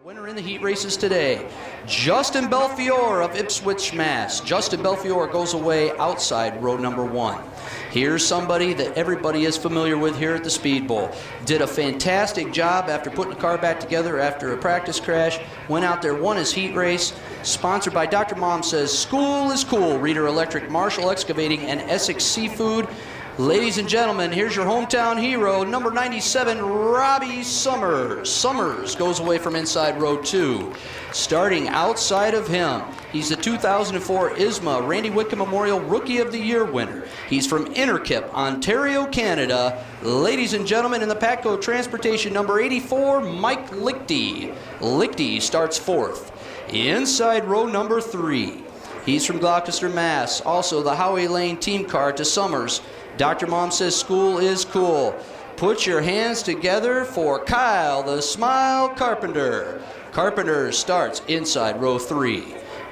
Winner in the heat races today, Justin Belifiore of Ipswich, Mass. Justin Belifiore goes away outside row number 1. Here's somebody that everybody is familiar with here at the Speedbowl. Did a fantastic job after putting the car back together after a practice crash. Went out there, won his heat race. Sponsored by Dr. Mom Says School is Cool, Reader Electric, Marshall Excavating, and Essex Seafood. Ladies and gentlemen, here's your hometown hero, number 97, Robbie Summers. Summers goes away from inside row 2. Starting outside of him, he's the 2004 ISMA Randy Whitcomb Memorial Rookie of the Year winner. He's from Innerkip, Ontario, Canada. Ladies and gentlemen, in the Patco Transportation, number 84, Mike Lichty. Lichty starts 4th. Inside row number 3, he's from Gloucester, Mass. Also the Howie Lane team car to Summers. Dr. Mom Says School is Cool. Put your hands together for Kyle the Smile Carpenter. Carpenter starts inside row 3.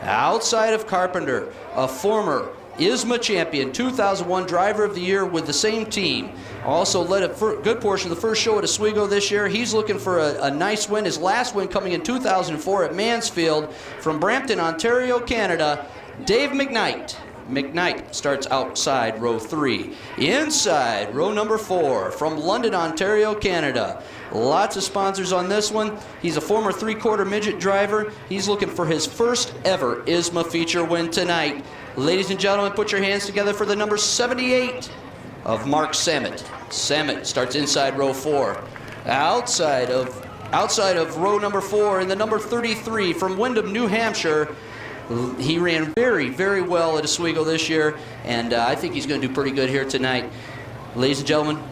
Outside of Carpenter, a former ISMA champion, 2001 Driver of the Year with the same team. Also led a good portion of the first show at Oswego this year. He's looking for a nice win. His last win coming in 2004 at Mansfield. From Brampton, Ontario, Canada, Dave McKnight. McKnight starts outside row 3. Inside row number 4 from London, Ontario, Canada. Lots of sponsors on this one. He's a former 3/4 midget driver. He's looking for his first ever ISMA feature win tonight. Ladies and gentlemen, put your hands together for the number 78 of Mark Samet. Samet starts inside row 4. Outside of row number 4 in the number 33 from Windham, New Hampshire. He ran very, very well at Oswego this year, and I think he's going to do pretty good here tonight. Ladies and gentlemen,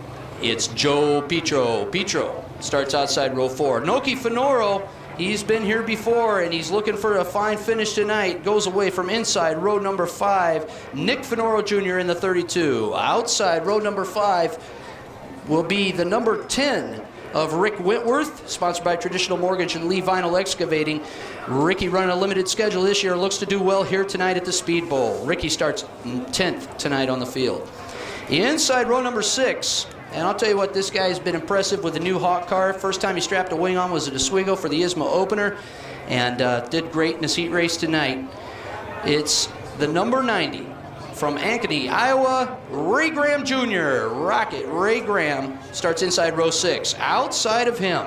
it's Joe Petro. Petro starts outside row 4. Noki Finoro, he's been here before, and he's looking for a fine finish tonight. Goes away from inside row number 5. Nick Finoro Jr. in the 32. Outside row number 5 will be the number 10 of Rick Whitworth, sponsored by Traditional Mortgage and Lee Vinyl Excavating. Ricky running a limited schedule this year, looks to do well here tonight at the Speedbowl. Ricky starts 10th tonight on the field. Inside row number 6, and I'll tell you what, this guy has been impressive with the new Hawk car. First time he strapped a wing on was at Oswego for the ISMA opener, and did great in his heat race tonight. It's the number 90 from Ankeny, Iowa, Ray Graham Jr. Rocket Ray Graham starts inside row 6. Outside of him,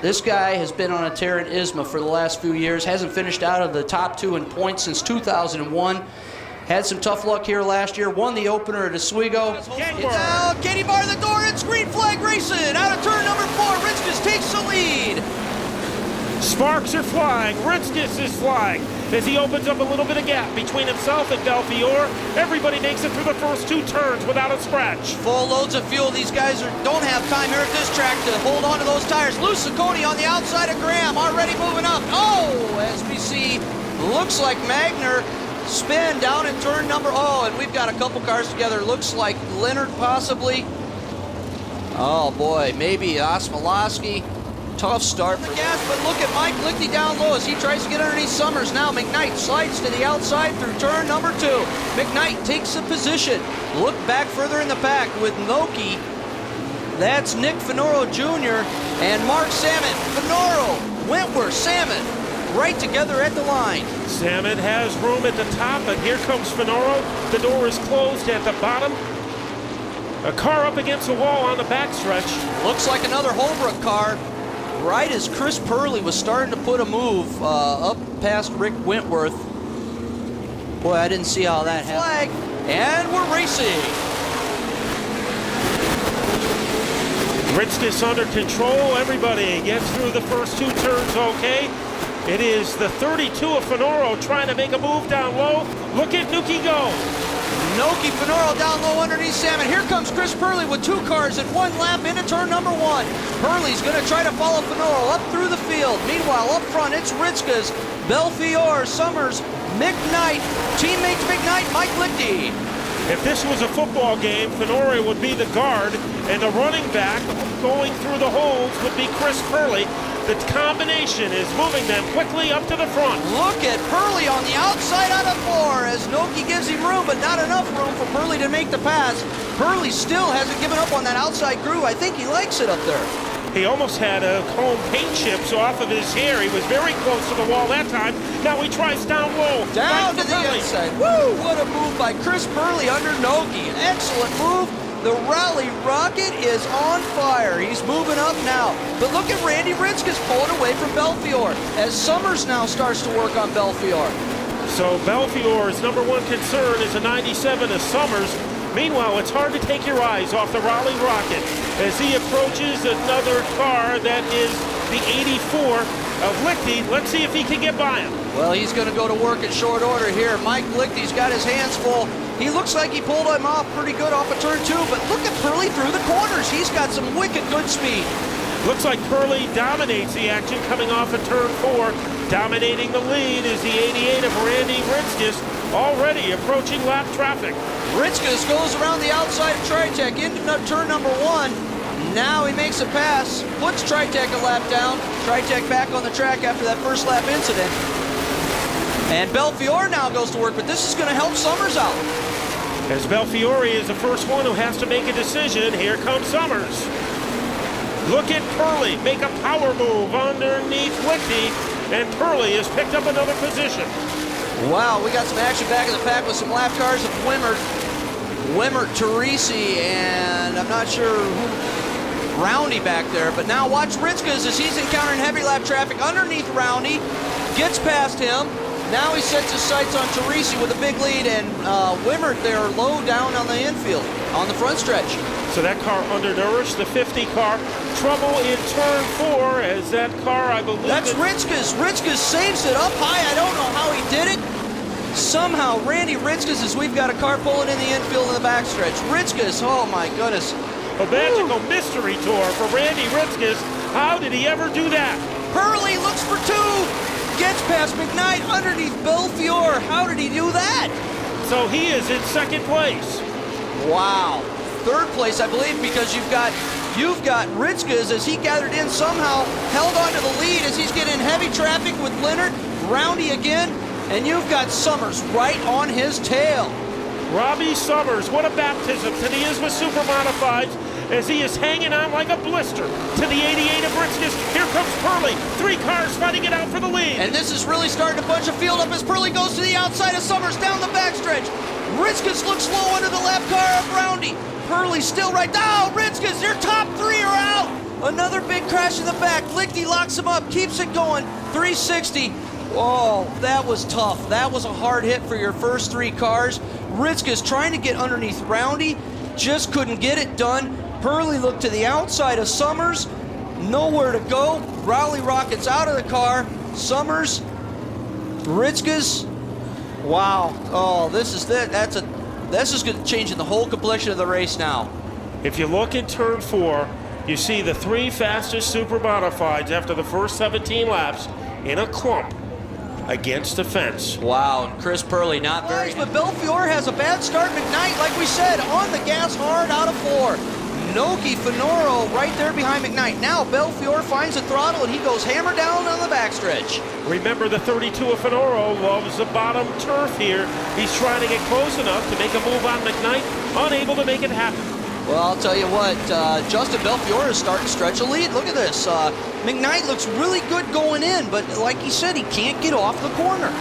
this guy has been on a tear in ISMA for the last few years. Hasn't finished out of the top 2 in points since 2001. Had some tough luck here last year. Won the opener at Oswego. Now, Katie bar the door and green flag racing. Out of turn number 4, Ritzkus takes the lead. Sparks are flying. Ritzkus is flying as he opens up a little bit of gap between himself and Belifiore. Everybody makes it through the first 2 turns without a scratch. Full loads of fuel. These guys don't have time here at this track to hold on to those tires. Lou Ciccone on the outside of Graham, already moving up. Oh, as we see, looks like Magner spin down in turn number, and we've got a couple cars together. Looks like Leonard possibly. Oh boy, maybe Osmolowski. Tough start for the gas, but look at Mike Lichty down low as he tries to get underneath Summers. Now McKnight slides to the outside through turn number 2. McKnight takes a position. Look back further in the pack with Noki. That's Nick Finoro Jr. and Mark Samet. Finoro, Wentworth, Samet, right together at the line. Samet has room at the top, and here comes Finoro. The door is closed at the bottom. A car up against the wall on the backstretch. Looks like another Holbrook car. Right as Chris Purley was starting to put a move up past Rick Wentworth. Boy, I didn't see how that happened. Flag, and we're racing. Ritzkus under control. Everybody gets through the first 2 turns okay. It is the 32 of Finoro trying to make a move down low. Look at Nuki go. Noki Finoro down low underneath Salmon. Here comes Chris Purley with 2 cars in 1 lap into turn number 1. Purley's going to try to follow Finoro up through the field. Meanwhile, up front, it's Ritzkus, Belifiore, Summers, McKnight, teammates McKnight, Mike Lichty. If this was a football game, Finoro would be the guard, and the running back going through the holes would be Chris Purley. The combination is moving them quickly up to the front. Look at Purley on the outside out of 4 as Noki gives him room, but not enough room for Purley to make the pass. Purley still hasn't given up on that outside groove. I think he likes it up there. He almost had a comb paint chips off of his hair. He was very close to the wall that time. Now he tries down low. Down to the inside. Woo! What a move by Chris Purley under Noki. Excellent move. The Rally Rocket is on fire. He's moving up now. But look at Randy Ritzkus pulling away from Belifiore as Summers now starts to work on Belifiore. So Belfiore's number one concern is a 97 of Summers. Meanwhile, it's hard to take your eyes off the Rally Rocket as he approaches another car that is the 84 of Lichty. Let's see if he can get by him. Well, he's going to go to work in short order here. Mike Lichty's got his hands full. He looks like he pulled him off pretty good off of turn 2, but look at Purley through the corners. He's got some wicked good speed. Looks like Purley dominates the action coming off of turn 4. Dominating the lead is the 88 of Randy Ritzkus, already approaching lap traffic. Ritzkus goes around the outside of Tritech into turn number 1. Now he makes a pass, puts Tritech a lap down. Tritech back on the track after that first lap incident. And Belifiore now goes to work, but this is going to help Summers out. As Belifiore is the first one who has to make a decision, here comes Summers. Look at Purley make a power move underneath Lichty, and Purley has picked up another position. Wow, we got some action back in the pack with some lap cars of Wimmert, Teresi, and I'm not sure who, Roundy back there. But now watch Ritzkus as he's encountering heavy lap traffic underneath Roundy, gets past him. Now he sets his sights on Teresi with a big lead, and Wimmert there low down on the infield, on the front stretch. So that car undernourished, the 50 car. Trouble in turn 4 as that car, I believe... That's Ritzkus. Ritzkus saves it up high. I don't know how he did it. Somehow, Randy Ritzkus, as we've got a car pulling in the infield in the backstretch. Ritzkus, oh my goodness. A magical mystery tour for Randy Ritzkus. How did he ever do that? Purley looks for 2. Gets past McKnight underneath Belifiore. How did he do that? So he is in second place. Wow. Third place, I believe, because you've got Ritzkus as he gathered in somehow, held on to the lead as he's getting heavy traffic with Leonard, Roundy again, and you've got Summers right on his tail. Robbie Summers, what a baptism to the ISMA Super Modifieds as he is hanging on like a blister to the 88 of Ritzkus. Here comes Purley. 3 cars fighting it out for the lead. And this is really starting to bunch a field up as Purley goes to the outside of Summers down the backstretch. Ritzkus looks low under the lap car of Roundy. Purley still right down. Ritzkus, your top 3 are out. Another big crash in the back. Lichty locks him up, keeps it going. 360. Oh, that was tough. That was a hard hit for your first 3 cars. Ritzkus trying to get underneath Roundy, just couldn't get it done. Purley looked to the outside of Summers, nowhere to go. Rally Rocket's out of the car. Summers, Ritzkus. Wow. Oh, this is changing the whole complexion of the race now. If you look at turn 4, you see the 3 fastest Super Modifieds after the first 17 laps in a clump against the fence. Wow, and Chris Purley not very... But Belifiore has a bad start. McKnight, like we said, on the gas hard out of 4. Noki Finoro right there behind McKnight. Now Belifiore finds the throttle and he goes hammer down on the backstretch. Remember, the 32 of Finoro loves the bottom turf here. He's trying to get close enough to make a move on McKnight, unable to make it happen. Well, I'll tell you what, Justin Belifiore is starting to stretch a lead. Look at this. McKnight looks really good going in, but like he said, he can't get off the corner.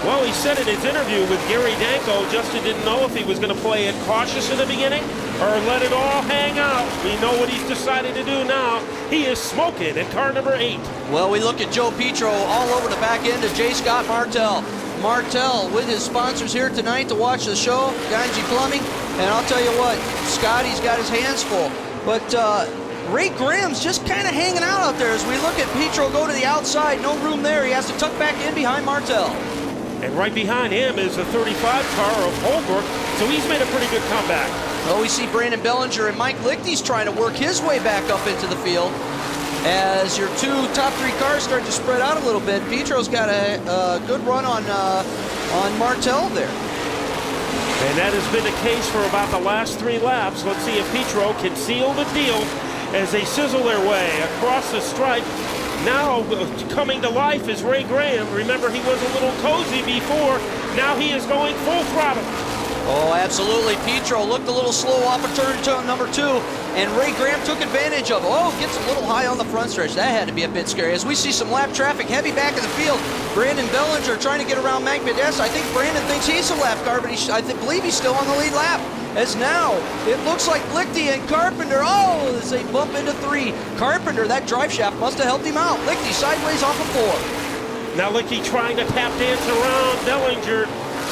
Well, he said in his interview with Gary Danko, Justin didn't know if he was going to play it cautious in the beginning or let it all hang out. We know what he's decided to do now. He is smoking in car number 8. Well, we look at Joe Petro all over the back end of J. Scott Martell. Martell with his sponsors here tonight to watch the show, Ganji Plumbing. And I'll tell you what, Scotty's got his hands full. But Ray Graham's just kind of hanging out there as we look at Petro go to the outside. No room there. He has to tuck back in behind Martell. And right behind him is the 35 car of Holbrook, so he's made a pretty good comeback. Well, we see Brandon Bellinger and Mike Lichty's trying to work his way back up into the field. As your 2 top 3 cars start to spread out a little bit, Petro's got a good run on Martell there. And that has been the case for about the last 3 laps. Let's see if Petro can seal the deal as they sizzle their way across the stripe. Now coming to life is Ray Graham. Remember, he was a little cozy before. Now he is going full throttle. Oh, absolutely. Pietro looked a little slow off of turn number 2, and Ray Graham took advantage of it. Oh, gets a little high on the front stretch. That had to be a bit scary. As we see some lap traffic heavy back in the field, Brandon Bellinger trying to get around Mac Bedessa. I think Brandon thinks he's a lap car, but I believe he's still on the lead lap. As now, it looks like Lichty and Carpenter, oh, as they bump into 3. Carpenter, that drive shaft must have helped him out. Lichty sideways off of 4. Now Lichty trying to tap dance around Bellinger.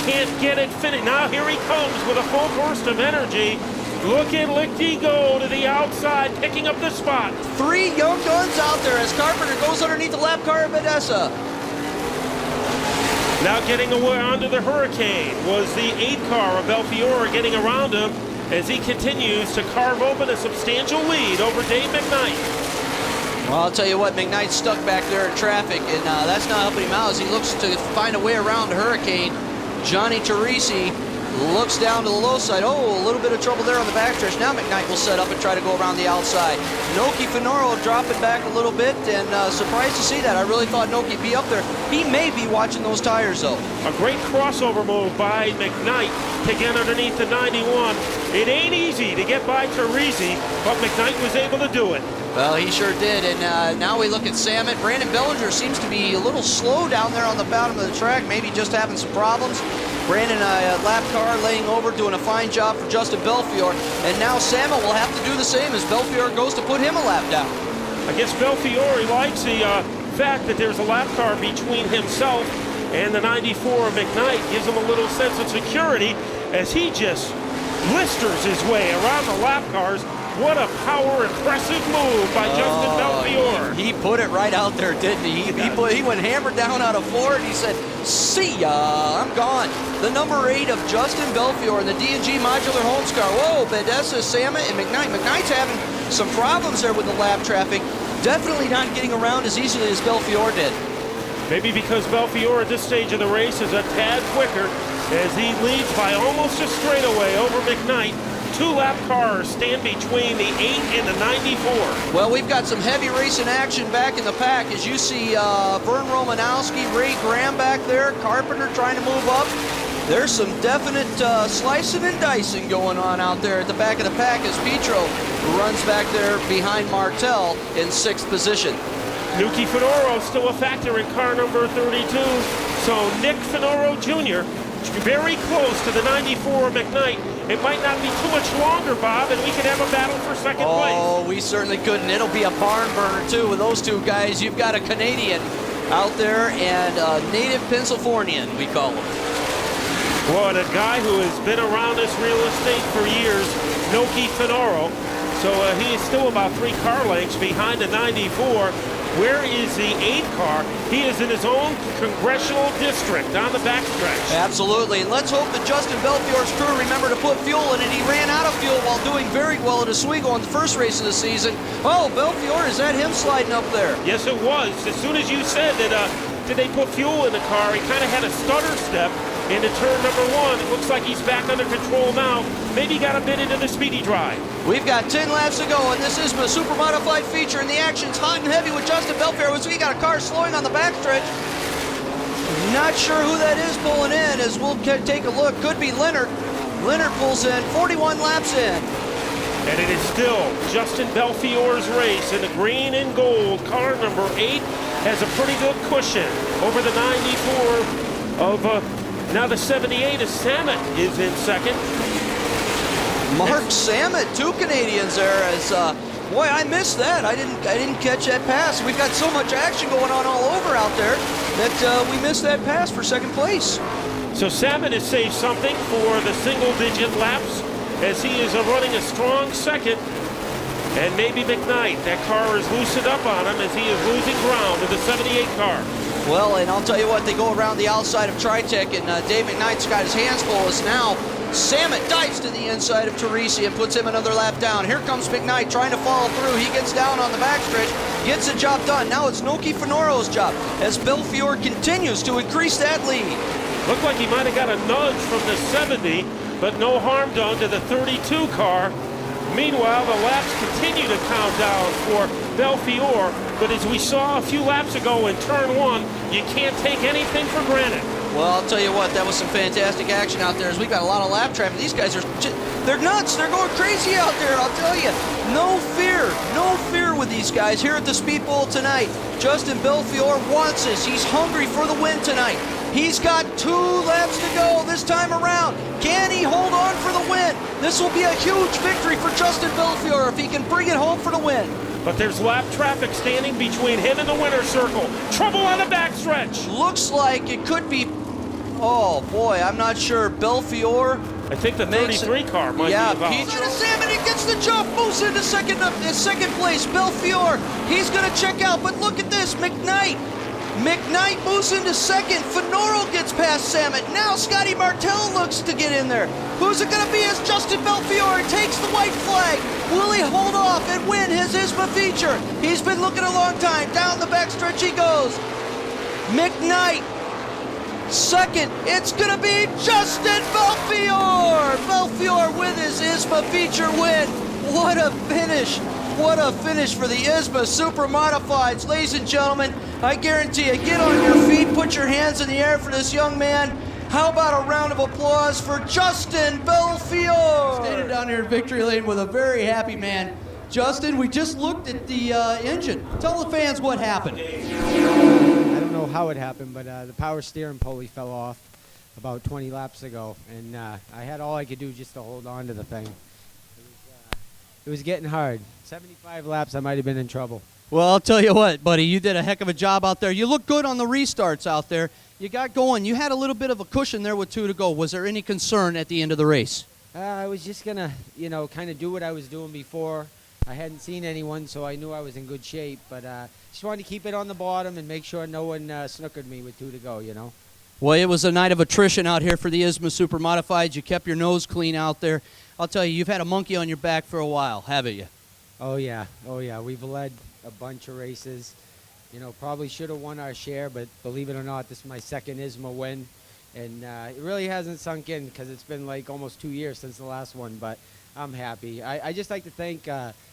Can't get it finished. Now here he comes with a full burst of energy. Look at Lichty go to the outside, picking up the spot. 3 young guns out there as Carpenter goes underneath the lap car of Bedessa. Now getting away onto the Hurricane was the 8 car of Belifiore, getting around him as he continues to carve open a substantial lead over Dave McKnight. Well, I'll tell you what, McKnight's stuck back there in traffic, and that's not helping him out as he looks to find a way around the Hurricane. Johnny Teresi looks down to the low side. Oh, a little bit of trouble there on the backstretch. Now McKnight will set up and try to go around the outside. Noki Finoro dropping back a little bit, and surprised to see that. I really thought Noki would be up there. He may be watching those tires, though. A great crossover move by McKnight to get underneath the 91. It ain't easy to get by Teresi, but McKnight was able to do it. Well, he sure did, and now we look at Samet. Brandon Bellinger seems to be a little slow down there on the bottom of the track, maybe just having some problems. Brandon, a lap car laying over, doing a fine job for Justin Belifiore, and now Samet will have to do the same as Belifiore goes to put him a lap down. I guess Belifiore likes the fact that there's a lap car between himself and the 94 of McKnight. Gives him a little sense of security as he just blisters his way around the lap cars. What a power, impressive move by Justin Belifiore. He put it right out there, didn't he? He went hammered down out of 4, and he said, see ya, I'm gone. The number 8 of Justin Belifiore in the D&G Modular Homes car. Whoa, Bedessa, Samet, and McKnight. McKnight's having some problems there with the lap traffic. Definitely not getting around as easily as Belifiore did. Maybe because Belifiore at this stage of the race is a tad quicker as he leads by almost a straightaway over McKnight. 2 lap cars stand between the 8 and the 94. Well, we've got some heavy racing action back in the pack as you see Vern Romanowski, Ray Graham back there, Carpenter trying to move up. There's some definite slicing and dicing going on out there at the back of the pack as Pietro runs back there behind Martel in 6th position. Nuki Finoro still a factor in car number 32. So Nick Finoro Jr. very close to the 94 McKnight. It might not be too much longer, Bob, and we could have a battle for 2nd place. Oh, we certainly couldn't. It'll be a barn burner, too, with those 2 guys. You've got a Canadian out there and a native Pennsylvanian, we call him. Well, and a guy who has been around this real estate for years, Noki Finoro. So he is still about 3 car lengths behind the 94. Where is the 8 car? He is in his own congressional district on the backstretch. Absolutely, and let's hope that Justin Belfiore's crew remember to put fuel in it. He ran out of fuel while doing very well at Oswego on the first race of the season. Oh, Belifiore, is that him sliding up there? Yes, it was. As soon as you said that, did they put fuel in the car, he kind of had a stutter step into turn number 1. It looks like he's back under control now. Maybe got a bit into the speedy drive. We've got 10 laps to go, and this is my super modified feature, and the action's hot and heavy with Justin Belifiore. We got a car slowing on the backstretch. Not sure who that is pulling in, as we'll take a look. Could be Leonard. Leonard pulls in, 41 laps in. And it is still Justin Belfiore's race in the green and gold. Car number 8 has a pretty good cushion over the 94 of now the 78 of Samet is in 2nd. Mark Samet, 2 Canadians there. As boy, I missed that. I didn't catch that pass. We've got so much action going on all over out there that we missed that pass for 2nd place. So Samet has saved something for the single-digit laps as he is running a strong 2nd. And maybe McKnight, that car is loosened up on him as he is losing ground to the 78 car. Well, and I'll tell you what, they go around the outside of Tritech, and Dave McKnight's got his hands full as now Samet dives to the inside of Teresi and puts him another lap down. Here comes McKnight trying to follow through. He gets down on the backstretch, gets the job done. Now it's Noki Finoro's job as Belifiore continues to increase that lead. Looked like he might have got a nudge from the 70, but no harm done to the 32 car. Meanwhile, the laps continue to count down for Belifiore, but as we saw a few laps ago in turn 1, you can't take anything for granted. Well, I'll tell you what, that was some fantastic action out there as we got a lot of lap traffic. These guys they're nuts. They're going crazy out there, I'll tell you. No fear with these guys here at the Speedbowl tonight. Justin Belifiore wants this. He's hungry for the win tonight. He's got 2 laps to go this time around. Can he hold on for the win? This will be a huge victory for Justin Belifiore if he can bring it home for the win. But there's lap traffic standing between him and the winner's circle. Trouble on the backstretch. Looks like it could be, oh boy, I'm not sure. Belifiore. I think the 33 car might be involved. Yeah, Salmon, he gets the jump, moves into second place. Belifiore, he's going to check out, but look at this, McKnight moves into second. Finoro gets past Salmon. Now Scotty Martell looks to get in there. Who's it going to be as Justin Belifiore takes the white flag? Will he hold off and win his ISMA feature? He's been looking a long time. Down the backstretch he goes. McKnight, second. It's going to be Justin Belifiore. Belifiore with his ISMA feature win. What a finish. What a finish for the ISMA Super Modifieds. Ladies and gentlemen, I guarantee you, get on your feet, put your hands in the air for this young man. How about a round of applause for Justin Belifiore? Standing down here in victory lane with a very happy man. Justin, we just looked at the engine. Tell the fans what happened. I don't know how it happened, but the power steering pulley fell off about 20 laps ago, and I had all I could do just to hold on to the thing. It was getting hard. 75 laps, I might have been in trouble. Well, I'll tell you what, buddy, you did a heck of a job out there. You look good on the restarts out there. You got going. You had a little bit of a cushion there with 2 to go. Was there any concern at the end of the race? I was just going to, kind of do what I was doing before. I hadn't seen anyone, so I knew I was in good shape, but just wanted to keep it on the bottom and make sure no one snookered me with 2 to go, Well, it was a night of attrition out here for the ISMA Super Modifieds. You kept your nose clean out there. I'll tell you, you've had a monkey on your back for a while, haven't you? Oh, yeah. We've led a bunch of races. Probably should have won our share, but believe it or not, this is my second ISMA win. And it really hasn't sunk in because it's been like almost 2 years since the last one, but I'm happy. I just like to thank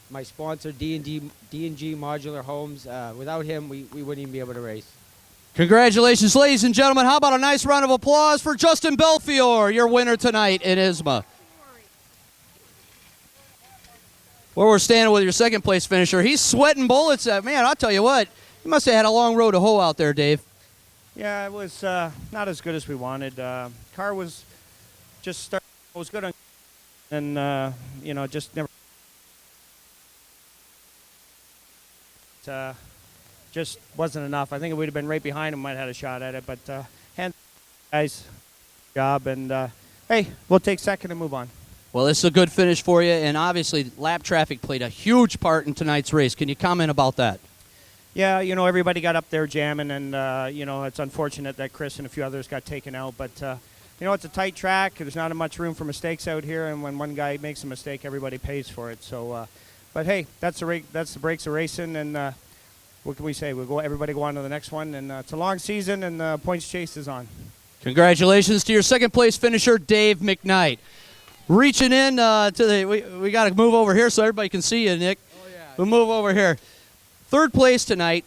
my sponsor, D&G Modular Homes. Without him, we wouldn't even be able to race. Congratulations, ladies and gentlemen. How about a nice round of applause for Justin Belifiore, your winner tonight in ISMA. Where we're standing with your second place finisher. He's sweating bullets. Man, I'll tell you what, you must have had a long road to hoe out there, Dave. Yeah, it was not as good as we wanted. Car was just starting. It was good on, and just never. Just wasn't enough. I think if we'd have been right behind him, might have had a shot at it. But hand guys, job, and hey, we'll take second and move on. Well, this is a good finish for you, and obviously lap traffic played a huge part in tonight's race. Can you comment about that? Yeah, everybody got up there jamming, and, it's unfortunate that Chris and a few others got taken out. But, it's a tight track. There's not much room for mistakes out here, and when one guy makes a mistake, everybody pays for it. So, but, hey, that's the breaks of racing, and what can we say? Everybody go on to the next one, and it's a long season, and the points chase is on. Congratulations to your second-place finisher, Dave McKnight. Reaching in we got to move over here so everybody can see you, Nick. Oh, yeah. We'll move over here. Third place tonight.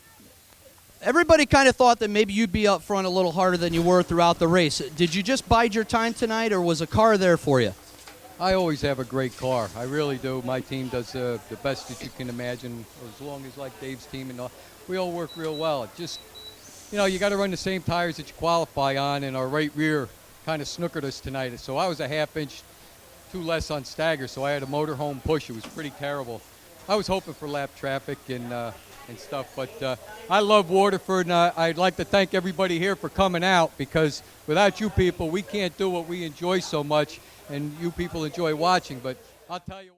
Everybody kind of thought that maybe you'd be up front a little harder than you were throughout the race. Did you just bide your time tonight, or was a car there for you? I always have a great car. I really do. My team does the best that you can imagine, as long as like Dave's team and all. We all work real well. It just, you got to run the same tires that you qualify on, and our right rear kind of snookered us tonight. So I was a half-inch too less on stagger, so I had a motorhome push. It was pretty terrible. I was hoping for lap traffic and stuff, but I love Waterford, and I'd like to thank everybody here for coming out, because without you people, we can't do what we enjoy so much, and you people enjoy watching. But I'll tell you